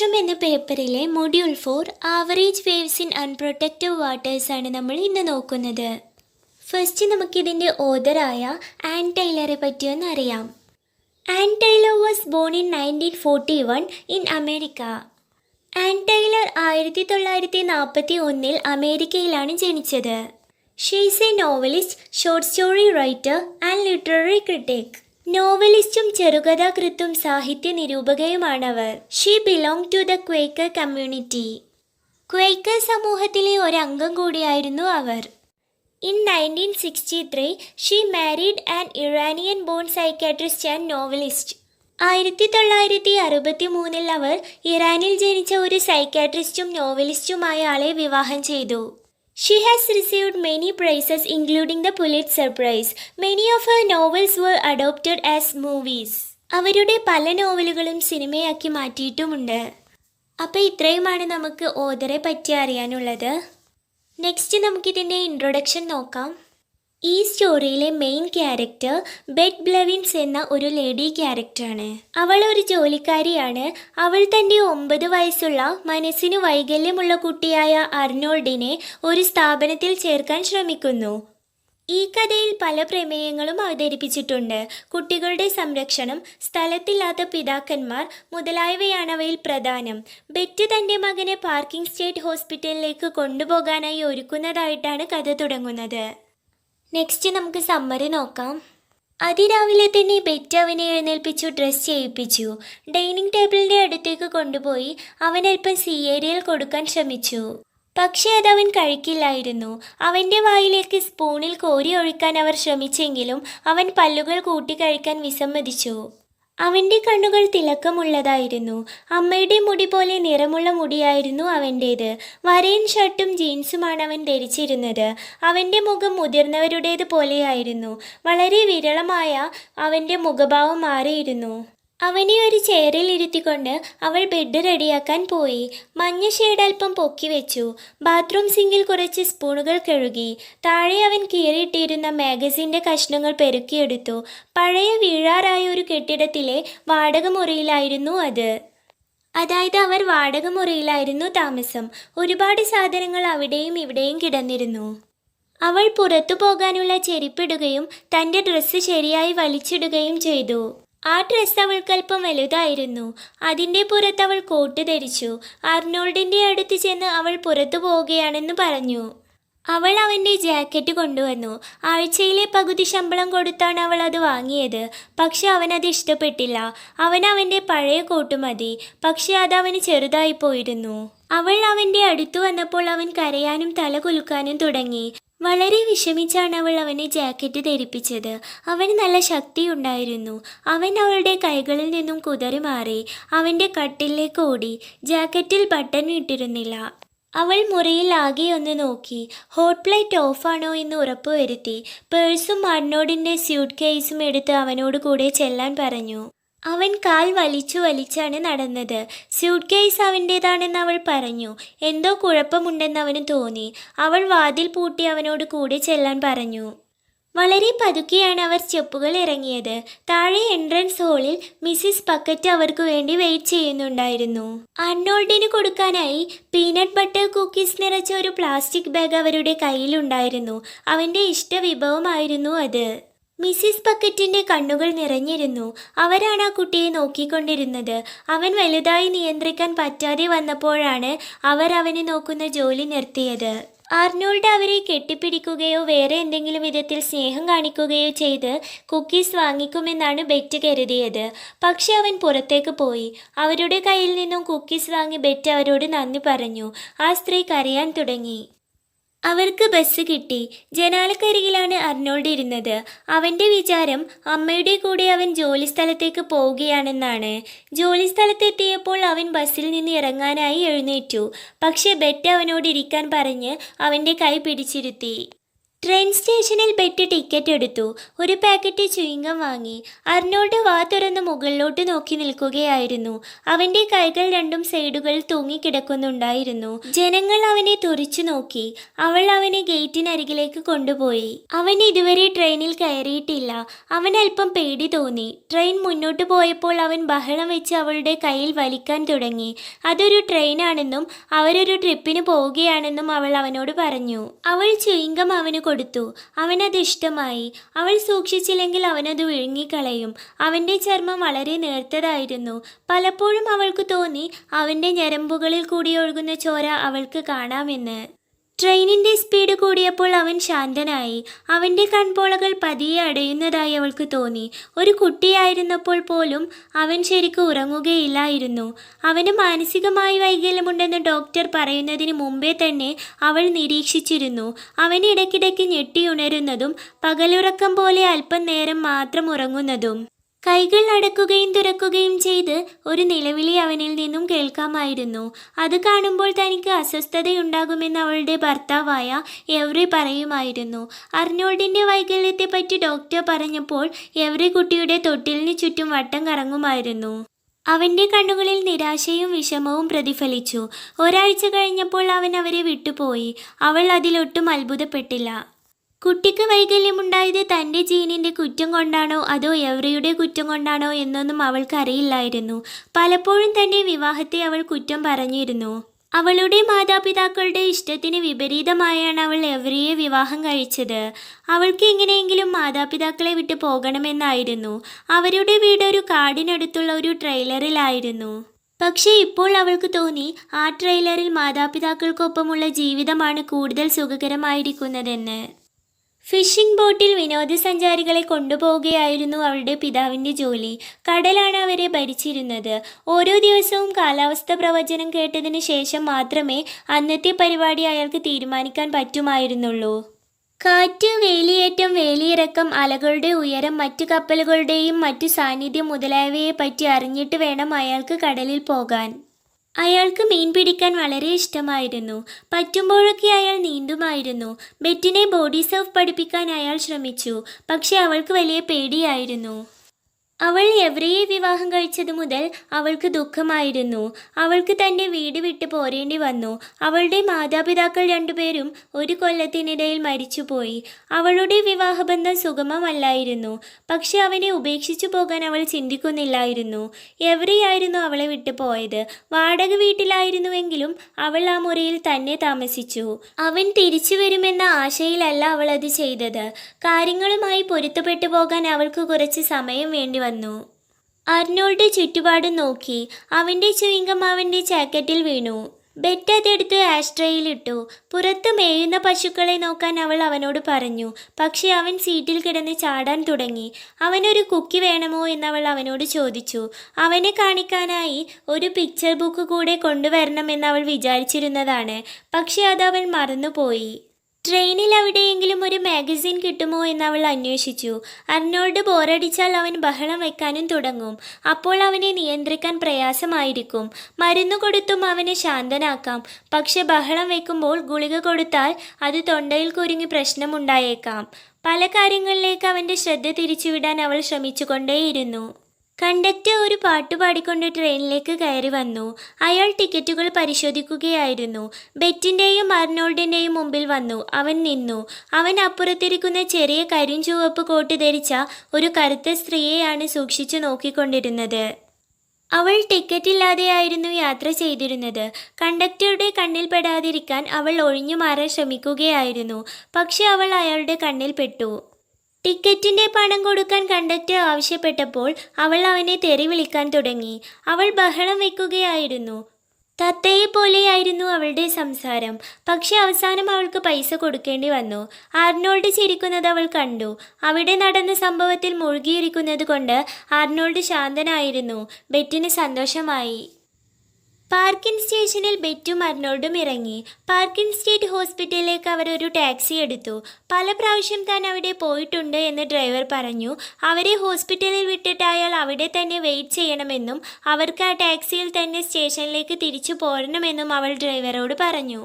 Class room എന്ന പേപ്പറിലെ Module-4 average waves in unprotected waters ആണ് നമ്മൾ ഇന്ന് നോക്കുന്നത്. ഫസ്റ്റ് നമുക്കിതിൻ്റെ ഓതറായ ആൻ ടൈലറെ പറ്റിയൊന്ന് അറിയാം. Anne Tyler was born in 1941 in America. Anne Tyler 1941 അമേരിക്കയിലാണ് ജനിച്ചത്. She is a novelist, short story writer and literary critic. നോവലിസ്റ്റും ചെറുകഥാകൃത്തും സാഹിത്യ നിരൂപകയുമാണവർ. She belong to the Quaker community. ക്വേക്കർ സമൂഹത്തിലെ ഒരംഗം കൂടിയായിരുന്നു അവർ. In 1963, she married an Iranian-born psychiatrist and novelist. 1963 അവർ ഇറാനിൽ ജനിച്ച ഒരു സൈക്കാട്രിസ്റ്റും നോവലിസ്റ്റുമായ ആളെ വിവാഹം ചെയ്തു. She has received many prizes including the Pulitzer Prize. Many of her novels were adopted as movies. അവരുടെ പല നോവലുകളും സിനിമയാക്കി മാറ്റിയിട്ടുമുണ്ട്. അപ്പോൾ ഇത്രയുമാണ് നമുക്ക് ഓതറെ പറ്റി അറിയാനുള്ളത്. നെക്സ്റ്റ് നമുക്കിതിൻ്റെ ഇൻട്രൊഡക്ഷൻ നോക്കാം. ഈ സ്റ്റോറിയിലെ മെയിൻ ക്യാരക്ടർ ബെറ്റ് ബ്ലെവിൻസ് എന്ന ഒരു ലേഡി ക്യാരക്ടറാണ്. അവൾ ഒരു ജോലിക്കാരിയാണ്. അവൾ തൻ്റെ 9 വയസ്സുള്ള മനസ്സിന് വൈകല്യമുള്ള കുട്ടിയായ അർണോൾഡിനെ ഒരു സ്ഥാപനത്തിൽ ചേർക്കാൻ ശ്രമിക്കുന്നു. ഈ കഥയിൽ പല പ്രമേയങ്ങളും അവതരിപ്പിച്ചിട്ടുണ്ട്. കുട്ടികളുടെ സംരക്ഷണം, സ്ഥലത്തില്ലാത്ത പിതാക്കന്മാർ മുതലായവയാണ് അവയിൽ പ്രധാനം. ബെറ്റ് തൻ്റെ മകനെ പാർക്കിംഗ് സ്റ്റേറ്റ് ഹോസ്പിറ്റലിലേക്ക് കൊണ്ടുപോകാനായി ഒരുക്കുന്നതായിട്ടാണ് കഥ തുടങ്ങുന്നത്. നെക്സ്റ്റ് നമുക്ക് സമ്മറി നോക്കാം. അതിരാവിലെ തന്നെ ബെറ്റ് അവനെ എഴുന്നേൽപ്പിച്ചു ഡ്രസ് ചെയ്യിപ്പിച്ചു. ഡൈനിങ് ടേബിളിൻ്റെ അടുത്തേക്ക് കൊണ്ടുപോയി അവനൽപ്പം സീരിയൽ കൊടുക്കാൻ ശ്രമിച്ചു. പക്ഷേ അതവൻ കഴിക്കില്ലായിരുന്നു. അവൻ്റെ വായിലേക്ക് സ്പൂണിൽ കോരി ഒഴിക്കാൻ അവർ ശ്രമിച്ചെങ്കിലും അവൻ പല്ലുകൾ കൂട്ടി കഴിക്കാൻ വിസമ്മതിച്ചു. അവൻ്റെ കണ്ണുകൾ തിളക്കമുള്ളതായിരുന്നു. അമ്മയുടെ മുടി പോലെ നിറമുള്ള മുടിയായിരുന്നു അവൻ്റേത്. വരയൻ ഷർട്ടും ജീൻസുമാണ് അവൻ ധരിച്ചിരുന്നത്. അവൻ്റെ മുഖം മുതിർന്നവരുടേത് പോലെയായിരുന്നു. വളരെ വിരളമായ അവൻ്റെ മുഖഭാവം മാറിയിരുന്നു. അവനെ ഒരു ചെയറിൽ ഇരുത്തിക്കൊണ്ട് അവൾ ബെഡ് റെഡിയാക്കാൻ പോയി. മഞ്ഞ ഷെയ്ഡ് അല്പം പൊക്കി വെച്ചു. ബാത്റൂം സിങ്കിൽ കുറച്ച് സ്പൂണുകൾ കഴുകി. താഴെ അവൻ കീറിയിട്ടിരുന്ന മാഗസിൻ്റെ കഷ്ണങ്ങൾ പെറുക്കിയെടുത്തു. പഴയ വീഴാറായ ഒരു കെട്ടിടത്തിലെ വാടക മുറിയിലായിരുന്നു അത്. അതായത് അവർ വാടക മുറിയിലായിരുന്നു താമസം. ഒരുപാട് സാധനങ്ങൾ അവിടെയും ഇവിടെയും കിടന്നിരുന്നു. അവൾ പുറത്തു പോകാനുള്ള ചെരുപ്പിടുകയും തൻ്റെ ഡ്രസ്സ് ശരിയായി വലിച്ചിടുകയും ചെയ്തു. ആ ഡ്രസ്സ് അവൾക്കല്പം വലുതായിരുന്നു. അതിൻ്റെ പുറത്ത് അവൾ കോട്ട് ധരിച്ചു. അർണോൾഡിൻ്റെ അടുത്ത് ചെന്ന് അവൾ പുറത്തു പോവുകയാണെന്ന് പറഞ്ഞു. അവൾ അവൻ്റെ ജാക്കറ്റ് കൊണ്ടുവന്നു. ആഴ്ചയിലെ പകുതി ശമ്പളം കൊടുത്താണ് അവൾ അത് വാങ്ങിയത്. പക്ഷെ അവനത് ഇഷ്ടപ്പെട്ടില്ല. അവൻ്റെ പഴയ കോട്ട് മതി. പക്ഷെ അത് അവന് ചെറുതായി പോയിരുന്നു. അവൾ അവൻ്റെ അടുത്ത് വന്നപ്പോൾ അവൻ കരയാനും തല കുലുക്കാനും തുടങ്ങി. വളരെ വിഷമിച്ചാണ് അവൾ അവനെ ജാക്കറ്റ് ധരിപ്പിച്ചത്. അവന് നല്ല ശക്തിയുണ്ടായിരുന്നു. അവൻ അവളുടെ കൈകളിൽ നിന്നും കുതറി മാറി. അവൻ്റെ കട്ടിലേക്ക് ഓടി. ജാക്കറ്റിൽ ബട്ടൺ ഇട്ടിരുന്നില്ല. അവൾ മുറിയിൽ ആകെ ഒന്ന് നോക്കി. ഹോട്ട് പ്ലേറ്റ് ഓഫാണോ എന്ന് ഉറപ്പുവരുത്തി. പേഴ്സും അർണോൾഡിൻ്റെ സ്യൂട്ട് കേസും എടുത്ത് അവനോട് കൂടെ ചെല്ലാൻ പറഞ്ഞു. അവൻ കാൽ വലിച്ചാണ് നടന്നത്. സ്യൂട്ട് കേസ് അവൻ്റേതാണെന്ന് അവൾ പറഞ്ഞു. എന്തോ കുഴപ്പമുണ്ടെന്ന് അവന് തോന്നി. അവൾ വാതിൽ പൂട്ടി അവനോട് കൂടെ ചെല്ലാൻ പറഞ്ഞു. വളരെ പതുക്കെയാണ് അവർ സ്റ്റെപ്പുകൾ ഇറങ്ങിയത്. താഴെ എൻട്രൻസ് ഹാളിൽ മിസ്സിസ് പക്കറ്റ് അവർക്ക് വേണ്ടി വെയിറ്റ് ചെയ്യുന്നുണ്ടായിരുന്നു. അർണോൾഡിന് കൊടുക്കാനായി പീനട്ട് ബട്ടർ കുക്കീസ് നിറച്ച ഒരു പ്ലാസ്റ്റിക് ബാഗ് അവരുടെ കയ്യിലുണ്ടായിരുന്നു. അവൻ്റെ ഇഷ്ടവിഭവമായിരുന്നു അത്. മിസ്സിസ് പക്കറ്റിൻ്റെ കണ്ണുകൾ നിറഞ്ഞിരുന്നു. അവരാണ് ആ കുട്ടിയെ നോക്കിക്കൊണ്ടിരുന്നത്. അവൻ വലുതായി നിയന്ത്രിക്കാൻ പറ്റാതെ വന്നപ്പോഴാണ് അവർ അവനെ നോക്കുന്ന ജോലി നിർത്തിയത്. അർണോൾഡ് അവരെ കെട്ടിപ്പിടിക്കുകയോ വേറെ എന്തെങ്കിലും വിധത്തിൽ സ്നേഹം കാണിക്കുകയോ ചെയ്ത് കുക്കീസ് വാങ്ങിക്കുമെന്നാണ് ബെറ്റ് കരുതിയത്. പക്ഷെ അവൻ പുറത്തേക്ക് പോയി. അവരുടെ കയ്യിൽ നിന്നും കുക്കീസ് വാങ്ങി ബെറ്റ് അവരോട് നന്ദി പറഞ്ഞു. ആ സ്ത്രീ കരയാൻ തുടങ്ങി. അവർക്ക് ബസ് കിട്ടി. ജനാലക്കരികിലാണ് അർണോൾഡ് ഇരുന്നത്. അവൻ്റെ വിചാരം അമ്മയുടെ കൂടെ അവൻ ജോലിസ്ഥലത്തേക്ക് പോവുകയാണെന്നാണ്. ജോലിസ്ഥലത്തെത്തിയപ്പോൾ അവൻ ബസ്സിൽ നിന്ന് ഇറങ്ങാനായി എഴുന്നേറ്റു. പക്ഷെ ബെറ്റ് അവനോട് ഇരിക്കാൻ പറഞ്ഞ് അവൻ്റെ കൈ പിടിച്ചിരുത്തി. ട്രെയിൻ സ്റ്റേഷനിൽ ബെറ്റ് ടിക്കറ്റ് എടുത്തു. ഒരു പാക്കറ്റ് ച്യൂയിംഗം വാങ്ങി. അർണോൾഡ് വാ തുറന്ന് മുകളിലോട്ട് നോക്കി നിൽക്കുകയായിരുന്നു. അവന്റെ കൈകൾ രണ്ടും സൈഡുകളിൽ തൂങ്ങിക്കിടക്കുന്നുണ്ടായിരുന്നു. ജനങ്ങൾ അവനെ തുറിച്ചു നോക്കി. അവൾ അവനെ ഗേറ്റിനരികിലേക്ക് കൊണ്ടുപോയി. അവൻ ഇതുവരെ ട്രെയിനിൽ കയറിയിട്ടില്ല. അവൻ അല്പം പേടി തോന്നി. ട്രെയിൻ മുന്നോട്ട് പോയപ്പോൾ അവൻ ബഹളം വെച്ച് അവളുടെ കയ്യിൽ വലിക്കാൻ തുടങ്ങി. അതൊരു ട്രെയിനാണെന്നും അവരൊരു ട്രിപ്പിന് പോവുകയാണെന്നും അവൾ അവനോട് പറഞ്ഞു. അവൾ ച്യൂയിംഗം അവന് കൊടുത്തു. അവനത് ഇഷ്ടമായി. അവൾ സൂക്ഷിച്ചില്ലെങ്കിൽ അവനത് വിഴുങ്ങിക്കളയും. അവന്റെ ചർമ്മം വളരെ നേർത്തതായിരുന്നു. പലപ്പോഴും അവൾക്ക് തോന്നി അവന്റെ ഞരമ്പുകളിൽ കൂടി ഒഴുകുന്ന ചോര അവൾക്ക് കാണാമെന്ന്. ട്രെയിനിന്റെ സ്പീഡ് കൂടിയപ്പോൾ അവൻ ശാന്തനായി. അവന്റെ കൺപോളകൾ പതിയെ അടയുന്നതായി അവൾക്ക് തോന്നി. ഒരു കുട്ടിയായിരുന്നപ്പോൾ പോലും അവൻ ശരിക്കും ഉറങ്ങുകയില്ലായിരുന്നു. അവന് മാനസികമായി വൈകല്യമുണ്ടെന്ന് ഡോക്ടർ പറയുന്നതിന് മുമ്പേ തന്നെ അവൾ നിരീക്ഷിച്ചിരുന്നു. അവൻ ഇടയ്ക്കിടയ്ക്ക് ഞെട്ടിയുണരുന്നതും പകലുറക്കം പോലെ അല്പം നേരം മാത്രം ഉറങ്ങുന്നതും. കൈകൾ അടക്കുകയും തുറക്കുകയും ചെയ്ത് ഒരു നിലവിളി അവനിൽ നിന്നും കേൾക്കാമായിരുന്നു. അത് കാണുമ്പോൾ തനിക്ക് അസ്വസ്ഥതയുണ്ടാകുമെന്ന് അവളുടെ ഭർത്താവായ എവറി പറയുമായിരുന്നു. അർണോൾഡിന്റെ വൈകല്യത്തെപ്പറ്റി ഡോക്ടർ പറഞ്ഞപ്പോൾ എവറി കുട്ടിയുടെ തൊട്ടിലിന് ചുറ്റും വട്ടം കറങ്ങുമായിരുന്നു. അവന്റെ കണ്ണുകളിൽ നിരാശയും വിഷമവും പ്രതിഫലിച്ചു. ഒരാഴ്ച കഴിഞ്ഞപ്പോൾ അവൻ അവരെ വിട്ടുപോയി. അവൾ അതിലൊട്ടും അത്ഭുതപ്പെട്ടില്ല. കുട്ടിക്ക് വൈകല്യമുണ്ടായത് തൻ്റെ ജീനിൻ്റെ കുറ്റം കൊണ്ടാണോ അതോ എവറിയുടെ കുറ്റം കൊണ്ടാണോ എന്നൊന്നും അവൾക്കറിയില്ലായിരുന്നു. പലപ്പോഴും തൻ്റെ വിവാഹത്തെ അവൾ കുറ്റം പറഞ്ഞിരുന്നു. അവളുടെ മാതാപിതാക്കളുടെ ഇഷ്ടത്തിന് വിപരീതമായാണ് അവൾ എവറിയെ വിവാഹം കഴിച്ചത്. അവൾക്ക് എങ്ങനെയെങ്കിലും മാതാപിതാക്കളെ വിട്ടു പോകണമെന്നായിരുന്നു. അവരുടെ വീട് ഒരു കാടിനടുത്തുള്ള ഒരു ട്രെയിലറിലായിരുന്നു. പക്ഷേ ഇപ്പോൾ അവൾക്ക് തോന്നി ആ ട്രെയിലറിൽ മാതാപിതാക്കൾക്കൊപ്പമുള്ള ജീവിതമാണ് കൂടുതൽ സുഖകരമായിരിക്കുന്നതെന്ന്. ഫിഷിംഗ് ബോട്ടിൽ വിനോദസഞ്ചാരികളെ കൊണ്ടുപോവുകയായിരുന്നു അവളുടെ പിതാവിൻ്റെ ജോലി. കടലാണ് അവരെ ഭരിച്ചിരുന്നത്. ഓരോ ദിവസവും കാലാവസ്ഥ പ്രവചനം കേട്ടതിന് ശേഷം മാത്രമേ അന്നത്തെ പരിപാടി അയാൾക്ക് തീരുമാനിക്കാൻ പറ്റുമായിരുന്നുള്ളൂ. കാറ്റ്, വേലിയേറ്റം, വേലിയിറക്കം, അലകളുടെ ഉയരം, മറ്റു കപ്പലുകളുടെയും മറ്റു സാന്നിധ്യം മുതലായവയെ പറ്റി അറിഞ്ഞിട്ട് വേണം അയാൾക്ക് കടലിൽ പോകാൻ. അയാൾക്ക് മീൻ പിടിക്കാൻ വളരെ ഇഷ്ടമായിരുന്നു. പറ്റുമ്പോഴൊക്കെ അയാൾ നീന്തുമായിരുന്നു. ബെറ്റിനെ ബോഡി സർഫ് പഠിപ്പിക്കാൻ അയാൾ ശ്രമിച്ചു. പക്ഷെ അവൾക്ക് വലിയ പേടിയായിരുന്നു. അവൾ എവറിയെ വിവാഹം കഴിച്ചത് മുതൽ അവൾക്ക് ദുഃഖമായിരുന്നു. അവൾക്ക് തൻ്റെ വീട് വിട്ട് പോരേണ്ടി വന്നു. അവളുടെ മാതാപിതാക്കൾ രണ്ടുപേരും ഒരു കൊല്ലത്തിനിടയിൽ മരിച്ചുപോയി. അവളുടെ വിവാഹബന്ധം സുഗമമല്ലായിരുന്നു. പക്ഷെ അവനെ ഉപേക്ഷിച്ചു പോകാൻ അവൾ ചിന്തിക്കുന്നില്ലായിരുന്നു. എവറിയായിരുന്നു അവളെ വിട്ടു പോയത്. വാടക വീട്ടിലായിരുന്നുവെങ്കിലും അവൾ ആ മുറിയിൽ തന്നെ താമസിച്ചു. അവൻ തിരിച്ചു വരുമെന്ന ആശയിലല്ല അവൾ അത് ചെയ്തത്. കാര്യങ്ങളുമായി പൊരുത്തപ്പെട്ടു പോകാൻ അവൾക്ക് കുറച്ച് സമയം വേണ്ടി വന്നു. അർണോൾഡ് ചുറ്റുപാടും നോക്കി. അവന്റെ ച്യൂയിംഗം അവന്റെ ജാക്കറ്റിൽ വീണു. ബെറ്റ് അതെടുത്ത് ആഷ്ട്രേയിലിട്ടു. പുറത്ത് മേയുന്ന പശുക്കളെ നോക്കാൻ അവൾ അവനോട് പറഞ്ഞു. പക്ഷെ അവൻ സീറ്റിൽ കിടന്ന് ചാടാൻ തുടങ്ങി. അവനൊരു കുക്കി വേണമോ എന്നവൾ അവനോട് ചോദിച്ചു. അവനെ കാണിക്കാനായി ഒരു പിക്ചർ ബുക്ക് കൂടെ കൊണ്ടുവരണമെന്ന് അവൾ വിചാരിച്ചിരുന്നതാണ്. പക്ഷെ അതവൻ മറന്നുപോയി. ട്രെയിനിൽ എവിടെയെങ്കിലും ഒരു മാഗസിൻ കിട്ടുമോ എന്നവൾ അന്വേഷിച്ചു. അർണോൾഡ് ബോറടിച്ചാൽ അവൻ ബഹളം വെക്കാനും തുടങ്ങും. അപ്പോൾ അവനെ നിയന്ത്രിക്കാൻ പ്രയാസമായിരിക്കും. മരുന്ന് കൊടുത്തും അവനെ ശാന്തനാക്കാം. പക്ഷെ ബഹളം വെക്കുമ്പോൾ ഗുളിക കൊടുത്താൽ അത് തൊണ്ടയിൽ കുരുങ്ങി പ്രശ്നമുണ്ടായേക്കാം. പല കാര്യങ്ങളിലേക്ക് അവൻ്റെ ശ്രദ്ധ തിരിച്ചുവിടാൻ അവൾ ശ്രമിച്ചുകൊണ്ടേയിരുന്നു. കണ്ടക്ടർ ഒരു പാട്ട് പാടിക്കൊണ്ട് ട്രെയിനിലേക്ക് കയറി വന്നു. അയാൾ ടിക്കറ്റുകൾ പരിശോധിക്കുകയായിരുന്നു. ബെറ്റിൻ്റെയും അർണോൾഡിൻ്റെയും മുമ്പിൽ വന്നു. അവൻ നിന്നു. അവൻ അപ്പുറത്തിരിക്കുന്ന ചെറിയ കരിഞ്ചുവപ്പ് കോട്ട് ധരിച്ച ഒരു കറുത്ത സ്ത്രീയെയാണ് സൂക്ഷിച്ചു നോക്കിക്കൊണ്ടിരുന്നത്. അവൾ ടിക്കറ്റില്ലാതെയായിരുന്നു യാത്ര ചെയ്തിരുന്നത്. കണ്ടക്ടറുടെ കണ്ണിൽ പെടാതിരിക്കാൻ അവൾ ഒഴിഞ്ഞു മാറാൻ ശ്രമിക്കുകയായിരുന്നു. പക്ഷെ അവൾ അയാളുടെ കണ്ണിൽ പെട്ടു. ടിക്കറ്റിൻ്റെ പണം കൊടുക്കാൻ കണ്ടക്ടർ ആവശ്യപ്പെട്ടപ്പോൾ അവൾ അവനെ തെറി വിളിക്കാൻ തുടങ്ങി. അവൾ ബഹളം വെക്കുകയായിരുന്നു. തത്തയെപ്പോലെയായിരുന്നു അവളുടെ സംസാരം. പക്ഷെ അവസാനം അവൾക്ക് പൈസ കൊടുക്കേണ്ടി വന്നു. ആർണോൾഡ് ചിരിക്കുന്നത് അവൾ കണ്ടു. അവിടെ നടന്ന സംഭവത്തിൽ മുഴുകിയിരിക്കുന്നത് കൊണ്ട് ആർണോൾഡ് ശാന്തനായിരുന്നു. ബെറ്റിന് സന്തോഷമായി. പാർക്കിൻ സ്റ്റേഷനിൽ ബെറ്റും അർണോൾഡും ഇറങ്ങി. പാർക്കിൻ സ്റ്റേറ്റ് ഹോസ്പിറ്റലിലേക്ക് അവർ ഒരു ടാക്സി എടുത്തു. പല പ്രാവശ്യം താൻ അവിടെ പോയിട്ടുണ്ട് എന്ന് ഡ്രൈവർ പറഞ്ഞു. അവരെ ഹോസ്പിറ്റലിൽ വിട്ടിട്ട് അയാൾ അവിടെ തന്നെ വെയിറ്റ് ചെയ്യണമെന്നും അവർക്ക് ആ ടാക്സിയിൽ തന്നെ സ്റ്റേഷനിലേക്ക് തിരിച്ചു പോരണമെന്നും അവൾ ഡ്രൈവറോട് പറഞ്ഞു.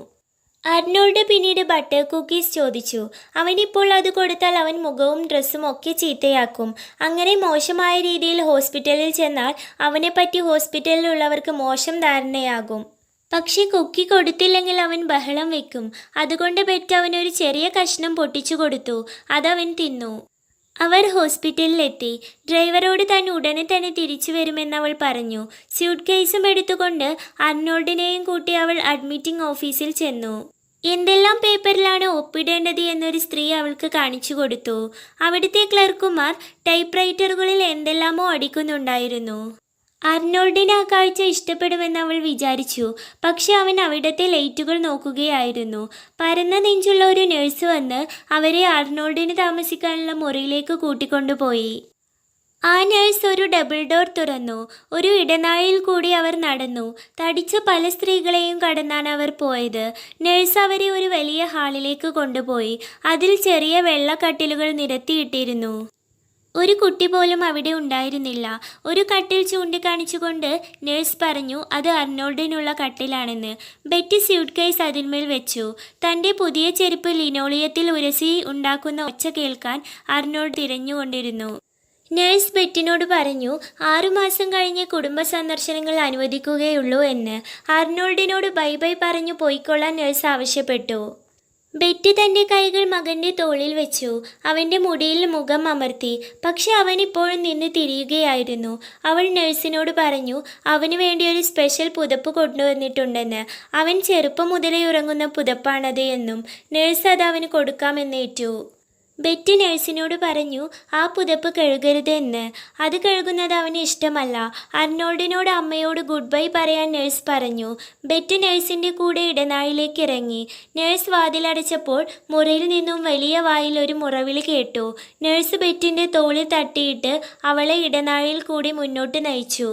അർണോൾഡ് പിന്നീട് ബട്ടർ കുക്കീസ് ചോദിച്ചു. അവനിപ്പോൾ അത് കൊടുത്താൽ അവൻ മുഖവും ഡ്രസ്സും ഒക്കെ ചീത്തയാക്കും. അങ്ങനെ മോശമായ രീതിയിൽ ഹോസ്പിറ്റലിൽ ചെന്നാൽ അവനെപ്പറ്റി ഹോസ്പിറ്റലിലുള്ളവർക്ക് മോശം ധാരണയാകും. പക്ഷെ കുക്കി കൊടുത്തില്ലെങ്കിൽ അവൻ ബഹളം വെക്കും. അതുകൊണ്ട് ബെറ്റ് അവനൊരു ചെറിയ കഷ്ണം പൊട്ടിച്ചു കൊടുത്തു. അതവൻ തിന്നു. അവർ ഹോസ്പിറ്റലിലെത്തി. ഡ്രൈവറോട് താൻ ഉടനെ തന്നെ തിരിച്ചു വരുമെന്ന് അവൾ പറഞ്ഞു. സ്യൂട്ട് കേസും എടുത്തുകൊണ്ട് അർണോൾഡിനെയും കൂട്ടി അവൾ അഡ്മിറ്റിംഗ് ഓഫീസിൽ ചെന്നു. എന്തെല്ലാം പേപ്പറിലാണ് ഒപ്പിടേണ്ടത് എന്നൊരു സ്ത്രീ അവൾക്ക് കാണിച്ചു കൊടുത്തു. അവിടുത്തെ ക്ലർക്കുമാർ ടൈപ്പ് റൈറ്ററുകളിൽ എന്തെല്ലാമോ അടിക്കുന്നുണ്ടായിരുന്നു. അർണോൾഡിന് ആ കാഴ്ച ഇഷ്ടപ്പെടുമെന്ന് അവൾ വിചാരിച്ചു. പക്ഷെ അവൻ അവിടുത്തെ ലൈറ്റുകൾ നോക്കുകയായിരുന്നു. പരന്ന നെഞ്ചുള്ള ഒരു നഴ്സ് വന്ന് അവരെ അർണോൾഡിന് താമസിക്കാനുള്ള മുറിയിലേക്ക് കൂട്ടിക്കൊണ്ടുപോയി. ആ നഴ്സ് ഒരു ഡബിൾ ഡോർ തുറന്നു. ഒരു ഇടനാഴിയിൽ കൂടി അവർ നടന്നു. തടിച്ച പല സ്ത്രീകളെയും കടന്നാണ് അവർ പോയത്. നഴ്സ് അവരെ ഒരു വലിയ ഹാളിലേക്ക് കൊണ്ടുപോയി. അതിൽ ചെറിയ വെള്ള കട്ടിലുകൾ നിരത്തിയിട്ടിരുന്നു. ഒരു കുട്ടി പോലും അവിടെ ഉണ്ടായിരുന്നില്ല. ഒരു കട്ടിൽ ചൂണ്ടിക്കാണിച്ചുകൊണ്ട് നഴ്സ് പറഞ്ഞു അത് അർണോൾഡിനുള്ള കട്ടിലാണെന്ന്. ബെറ്റി സ്യൂട്ട് കേസ് അതിന്മേൽ വെച്ചു. തൻ്റെ പുതിയ ചെരുപ്പ് ലിനോളിയത്തിൽ ഉരസി ഉണ്ടാക്കുന്ന ഒച്ച കേൾക്കാൻ അർണോൾഡ് തിരഞ്ഞുകൊണ്ടിരുന്നു. നഴ്സ് ബെറ്റിനോട് പറഞ്ഞു 6 മാസം കഴിഞ്ഞ് കുടുംബ സന്ദർശനങ്ങൾ അനുവദിക്കുകയുള്ളൂ എന്ന്. അർണോൾഡിനോട് ബൈ ബൈ പറഞ്ഞു പോയിക്കൊള്ളാൻ നഴ്സ് ആവശ്യപ്പെട്ടു. ബെറ്റി തൻ്റെ കൈകൾ മകൻ്റെ തോളിൽ വെച്ചു. അവൻ്റെ മുടിയിൽ മുഖം അമർത്തി. പക്ഷെ അവൻ ഇപ്പോഴും നിന്ന് തിരിയുകയായിരുന്നു. അവൾ നഴ്സിനോട് പറഞ്ഞു അവന് വേണ്ടി ഒരു സ്പെഷ്യൽ പുതപ്പ് കൊണ്ടുവന്നിട്ടുണ്ടെന്ന്. അവൻ ചെറുപ്പം മുതലേ ഉറങ്ങുന്ന പുതപ്പാണത് എന്നും. നഴ്സ് അത് അവന് കൊടുക്കാമെന്നേറ്റു. ബെറ്റി നഴ്സിനോട് പറഞ്ഞു ആ പുതപ്പ് കഴുകരുത് എന്ന്. അത് കഴുകുന്നത് അവന് ഇഷ്ടമല്ല. അർണോൾഡിനോട് അമ്മയോട് ഗുഡ് ബൈ പറയാൻ നഴ്സ് പറഞ്ഞു. ബെറ്റി നഴ്സിൻ്റെ കൂടെ ഇടനാഴിലേക്ക് ഇറങ്ങി. നഴ്സ് വാതിലടച്ചപ്പോൾ മുറിയിൽ നിന്നും വലിയ വായിൽ ഒരു മുറവിളി കേട്ടു. നഴ്സ് ബെറ്റിൻ്റെ തോളിൽ തട്ടിയിട്ട് അവളെ ഇടനാഴിയിൽ കൂടി മുന്നോട്ട് നയിച്ചു.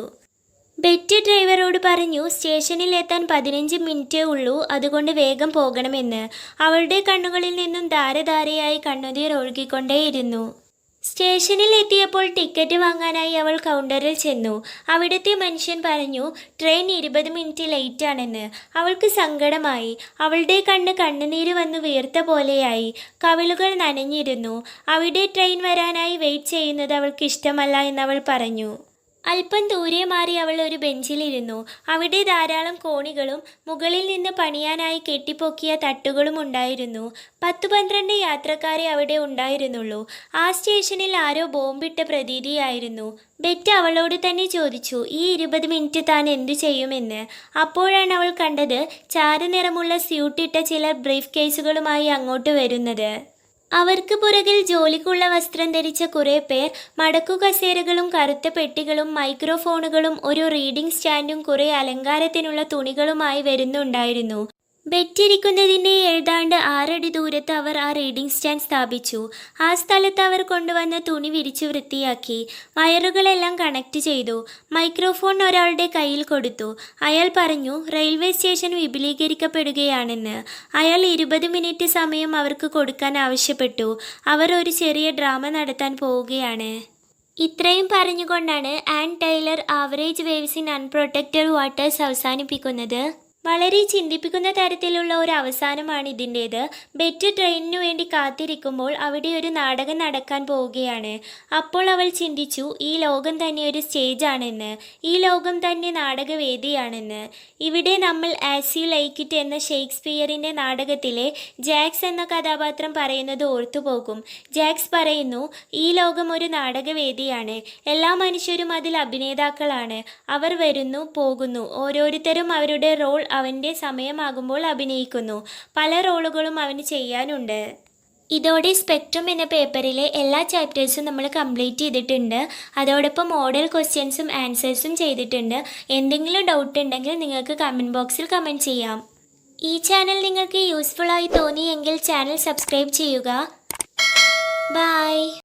ബെറ്റി ഡ്രൈവറോട് പറഞ്ഞു സ്റ്റേഷനിൽ എത്താൻ 15 മിനിറ്റേ ഉള്ളൂ, അതുകൊണ്ട് വേഗം പോകണമെന്ന്. അവളുടെ കണ്ണുകളിൽ നിന്നും ധാരധാരയായി കണ്ണുനീർ ഒഴുകിക്കൊണ്ടേയിരുന്നു. സ്റ്റേഷനിൽ എത്തിയപ്പോൾ ടിക്കറ്റ് വാങ്ങാനായി അവൾ കൗണ്ടറിൽ ചെന്നു. അവിടുത്തെ മനുഷ്യൻ പറഞ്ഞു ട്രെയിൻ 20 മിനിറ്റ് ലേറ്റാണെന്ന്. അവൾക്ക് സങ്കടമായി. അവളുടെ കണ്ണുനീര് വന്ന് വീർത്ത പോലെയായി. കവിളുകൾ നനഞ്ഞിരുന്നു. അവിടെ ട്രെയിൻ വരാനായി വെയിറ്റ് ചെയ്യുന്നത് അവൾക്ക് ഇഷ്ടമല്ല എന്നവൾ പറഞ്ഞു. അല്പം ദൂരെ മാറി അവൾ ഒരു ബെഞ്ചിലിരുന്നു. അവിടെ ധാരാളം കോണികളും മുകളിൽ നിന്ന് പണിയാനായി കെട്ടിപ്പൊക്കിയ തട്ടുകളും ഉണ്ടായിരുന്നു. 10-12 യാത്രക്കാരെ അവിടെ ഉണ്ടായിരുന്നുള്ളൂ. ആ സ്റ്റേഷനിൽ ആരോ ബോംബിട്ട പ്രതീതിയായിരുന്നു. ബെറ്റ് അവളോട് തന്നെ ചോദിച്ചു ഈ 20 മിനിറ്റ് താൻ എന്തു ചെയ്യുമെന്ന്. അപ്പോഴാണ് അവൾ കണ്ടത് ചാരനിറമുള്ള സ്യൂട്ടിട്ട ചിലർ ബ്രീഫ് കേസുകളുമായി അങ്ങോട്ട് വരുന്നത്. അവർക്ക് പുറകിൽ ജോലിക്കുള്ള വസ്ത്രം ധരിച്ച കുറേ പേർ. മടക്കുകസേരകളും കറുത്ത പെട്ടികളും മൈക്രോഫോണുകളും ഒരു റീഡിംഗ് സ്റ്റാൻഡും കുറേ അലങ്കാരത്തിനുള്ള തുണികളുമായി വരുന്നുണ്ടായിരുന്നു. ബെറ്റിരിക്കുന്നതിൻ്റെ ഏതാണ്ട് 6 അടി ദൂരത്ത് അവർ ആ റീഡിംഗ് സ്റ്റാൻഡ് സ്ഥാപിച്ചു. ആ സ്ഥലത്ത് അവർ കൊണ്ടുവന്ന തുണി വിരിച്ചു വൃത്തിയാക്കി. വയറുകളെല്ലാം കണക്ട് ചെയ്തു. മൈക്രോഫോൺ ഒരാളുടെ കയ്യിൽ കൊടുത്തു. അയാൾ പറഞ്ഞു റെയിൽവേ സ്റ്റേഷൻ വിപുലീകരിക്കപ്പെടുകയാണെന്ന്. അയാൾ 20 മിനിറ്റ് സമയം അവർക്ക് കൊടുക്കാൻ ആവശ്യപ്പെട്ടു. അവർ ഒരു ചെറിയ ഡ്രാമ നടത്താൻ പോവുകയാണ്. ഇത്രയും പറഞ്ഞുകൊണ്ടാണ് Anne Tyler average waves in unprotected waters അവസാനിപ്പിക്കുന്നത്. വളരെ ചിന്തിപ്പിക്കുന്ന തരത്തിലുള്ള ഒരു അവസാനമാണ് ഇതിൻ്റേത്. ബെറ്റ് ട്രെയിനിനു വേണ്ടി കാത്തിരിക്കുമ്പോൾ അവിടെ ഒരു നാടകം നടക്കാൻ പോവുകയാണ്. അപ്പോൾ അവൾ ചിന്തിച്ചു ഈ ലോകം തന്നെ ഒരു സ്റ്റേജാണെന്ന്. ഈ ലോകം തന്നെ നാടകവേദിയാണെന്ന്. ഇവിടെ നമ്മൾ ആസ് യു ലൈക്ക് ഇറ്റ് എന്ന ഷേക്സ്പിയറിൻ്റെ നാടകത്തിലെ ജാക്സ് എന്ന കഥാപാത്രം പറയുന്നത് ഓർത്തുപോകും. ജാക്സ് പറയുന്നു ഈ ലോകം ഒരു നാടകവേദിയാണ്. എല്ലാ മനുഷ്യരും അതിൽ അഭിനേതാക്കളാണ്. അവർ വരുന്നു പോകുന്നു. ഓരോരുത്തരും അവരുടെ റോൾ അവൻ്റെ സമയമാകുമ്പോൾ അഭിനയിക്കുന്നു. പല റോളുകളും അവന് ചെയ്യാനുണ്ട്. ഇതോടെ സ്പെക്ട്രം എന്ന പേപ്പറിലെ എല്ലാ ചാപ്റ്റേഴ്സും നമ്മൾ കംപ്ലീറ്റ് ചെയ്തിട്ടുണ്ട്. അതോടൊപ്പം മോഡൽ ക്വസ്റ്റ്യൻസും ആൻസേഴ്സും ചെയ്തിട്ടുണ്ട്. എന്തെങ്കിലും ഡൗട്ട് ഉണ്ടെങ്കിൽ നിങ്ങൾക്ക് കമൻറ്റ് ബോക്സിൽ കമൻറ്റ് ചെയ്യാം. ഈ ചാനൽ നിങ്ങൾക്ക് യൂസ്ഫുൾ ആയി തോന്നിയെങ്കിൽ ചാനൽ സബ്സ്ക്രൈബ് ചെയ്യുക. ബൈ.